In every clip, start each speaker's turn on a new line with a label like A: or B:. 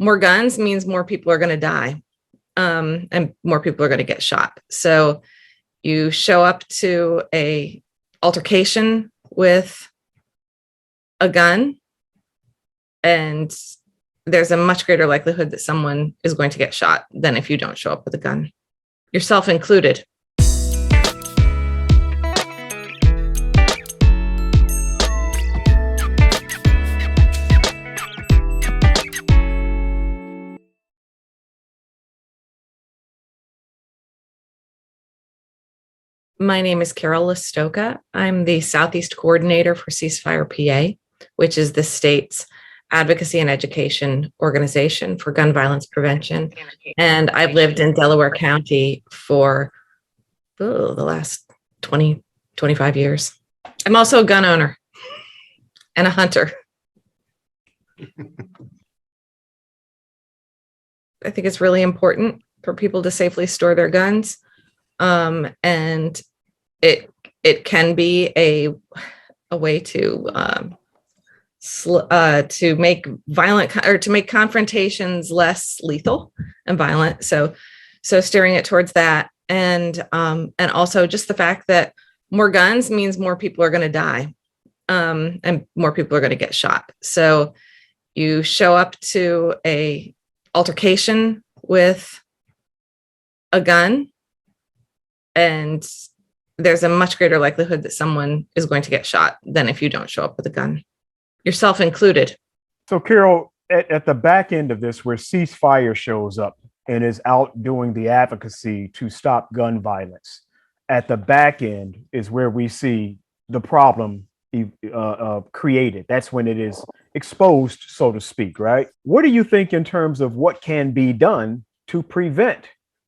A: more guns means more people are going to die, and more people are going to get shot. So you show up to a altercation with a gun, and there's a much greater likelihood that someone is going to get shot than if you don't show up with a gun, yourself included. My name is Carol Lastowka. I'm the Southeast Coordinator for CeaseFirePA, which is the state's advocacy and education organization for gun violence prevention. And I've lived in Delaware County for the last 20, 25 years. I'm also a gun owner and a hunter. I think it's really important for people to safely store their guns. And it can be a way to make violent or to make confrontations less lethal and violent. So steering it towards that, and also just the fact that more guns means more people are going to die, and more people are going to get shot. So you show up to a altercation with a gun, and there's a much greater likelihood that someone is going to get shot than if you don't show up with a gun, yourself included.
B: So Carol, at the back end of this, where CeaseFire shows up and is out doing the advocacy to stop gun violence, at the back end is where we see the problem created. That's when it is exposed, so to speak, right? What do you think in terms of what can be done to prevent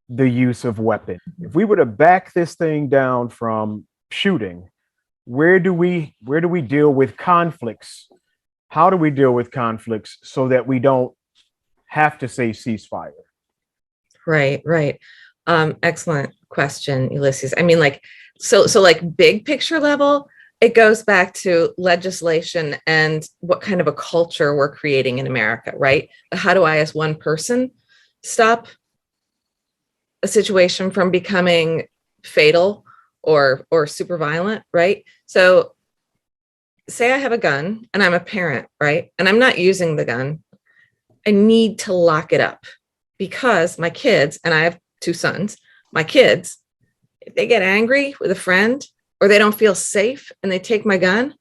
B: the use of weapons? If we were to back this thing down from shooting, where do we deal with conflicts? How do we deal with conflicts so that we don't have to say ceasefire?
A: Right. Excellent question, Ulysses. I mean, so big picture level, it goes back to legislation and what kind of a culture we're creating in America, right? How do I, as one person, stop a situation from becoming fatal or super violent, right? So say I have a gun and I'm a parent, right? And I'm not using the gun. I need to lock it up because my kids, and I have 2 sons, my kids, if they get angry with a friend or they don't feel safe and they take my gun,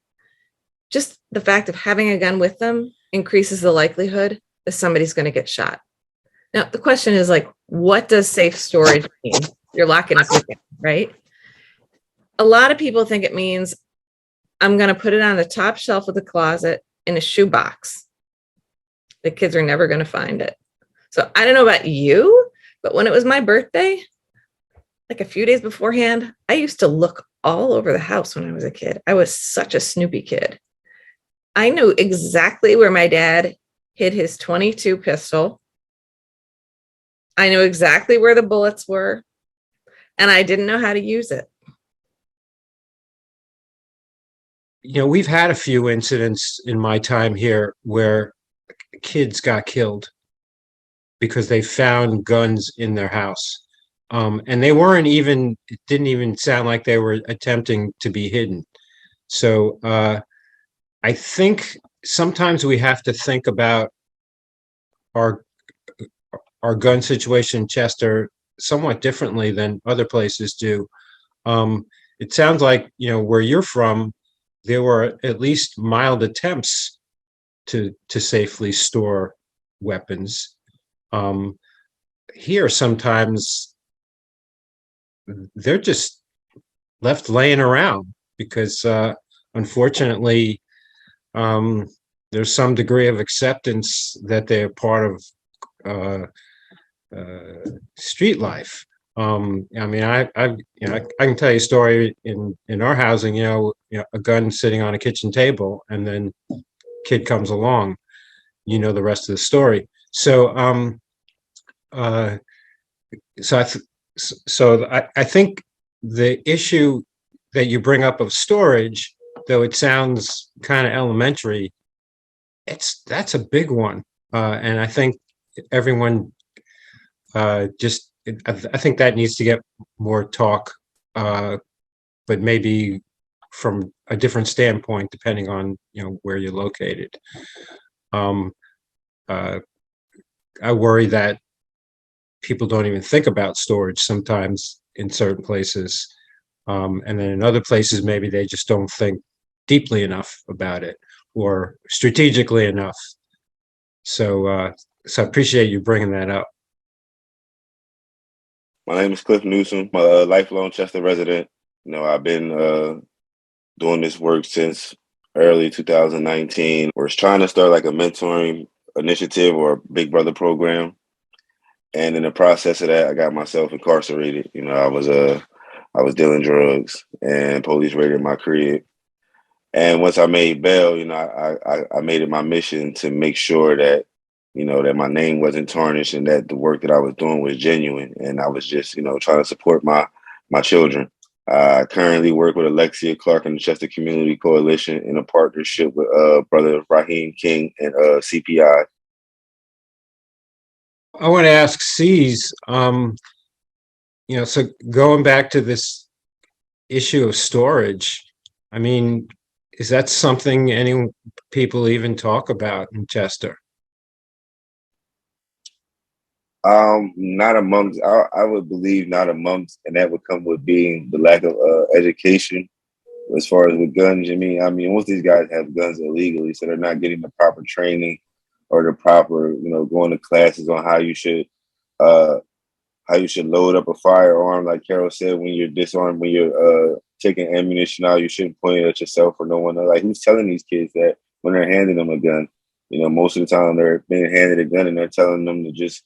A: just the fact of having a gun with them increases the likelihood that somebody's going to get shot. Now, the question is what does safe storage mean? You're locking up your gun, right? A lot of people think it means I'm going to put it on the top shelf of the closet in a shoebox. The kids are never going to find it. So I don't know about you, but when it was my birthday, a few days beforehand, I used to look all over the house when I was a kid. I was such a snoopy kid. I knew exactly where my dad hid his .22 pistol. I knew exactly where the bullets were, and I didn't know how to use it.
C: We've had a few incidents in my time here where kids got killed because they found guns in their house. And they weren't even, it didn't even sound like they were attempting to be hidden. So I think sometimes we have to think about our gun situation in Chester somewhat differently than other places do. It sounds like, where you're from, there were at least mild attempts to safely store weapons. Here, sometimes they're just left laying around because, unfortunately, there's some degree of acceptance that they're part of street life. I mean, I can tell you a story in our housing. A gun sitting on a kitchen table, and then kid comes along. The rest of the story. So, I think the issue that you bring up of storage, though it sounds kind of elementary, that's a big one, and I think everyone just, I think that needs to get more talk, but maybe from a different standpoint, depending on, where you're located. I worry that people don't even think about storage sometimes in certain places. And then in other places, maybe they just don't think deeply enough about it or strategically enough. So I appreciate you bringing that up.
D: My name is Cliff Newsome. I'm a lifelong Chester resident. I've been doing this work since early 2019. We're trying to start like a mentoring initiative or a Big Brother program. And in the process of that, I got myself incarcerated. I was dealing drugs and police raided my crib. And once I made bail, I made it my mission to make sure that, that my name wasn't tarnished and that the work that I was doing was genuine. And I was just, trying to support my children. I currently work with Alexia Clark and the Chester Community Coalition in a partnership with Brother Raheem King and CPI.
C: I want to ask Ceez, so going back to this issue of storage, I mean, is that something any people even talk about in Chester?
D: Not amongst, I would believe not amongst, and that would come with being the lack of education as far as with guns. I mean, most of these guys have guns illegally, so they're not getting the proper training or the proper, going to classes on how you should load up a firearm. Like Carol said, when you're disarmed, when you're taking ammunition out, you shouldn't point it at yourself or no one else. Like, who's telling these kids that when they're handing them a gun? Most of the time they're being handed a gun and they're telling them to just,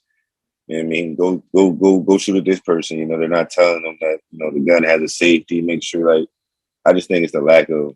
D: go shoot at this person. They're not telling them that, the gun has a safety. Make sure, I just think it's the lack of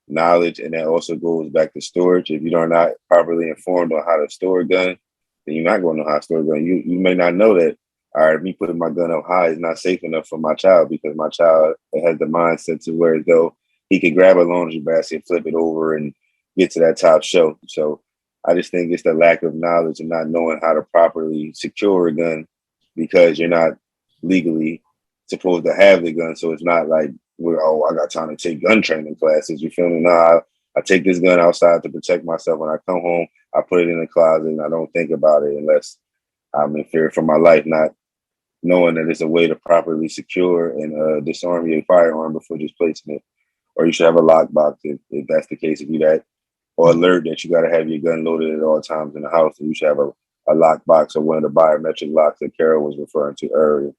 D: knowledge, and that also goes back to storage. If you are not properly informed on how to store a gun, then you're not going to know how to store a gun. You may not know that, all right, me putting my gun up high is not safe enough for my child, because my child has the mindset to where though he can grab a laundry basket, flip it over, and get to that top shelf. So I just think it's the lack of knowledge and not knowing how to properly secure a gun, because you're not legally supposed to have the gun. So it's not like, I got time to take gun training classes. You feel me? No, I take this gun outside to protect myself. When I come home, I put it in the closet and I don't think about it unless I'm in fear for my life, not knowing that it's a way to properly secure and disarm your firearm before just placing it. Or you should have a lockbox if that's the case. If you that, or alert that you got to have your gun loaded at all times in the house, and you should have a lockbox or one of the biometric locks that Carol was referring to earlier.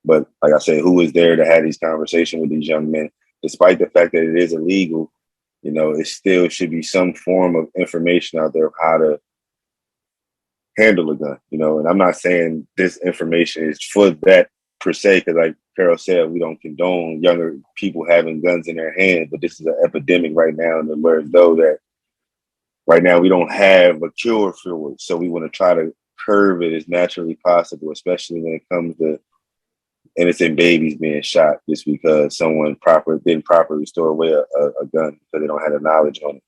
D: But like I said, who is there to have these conversations with these young men? Despite the fact that it is illegal, it still should be some form of information out there of how to handle a gun, and I'm not saying this information is for that per se, because like Carol said, we don't condone younger people having guns in their hands, but this is an epidemic right now, and where as though that right now we don't have a cure for it. So we want to try to curb it as naturally possible, especially when it comes to innocent babies being shot just because someone didn't properly store away a gun because they don't have the knowledge on it.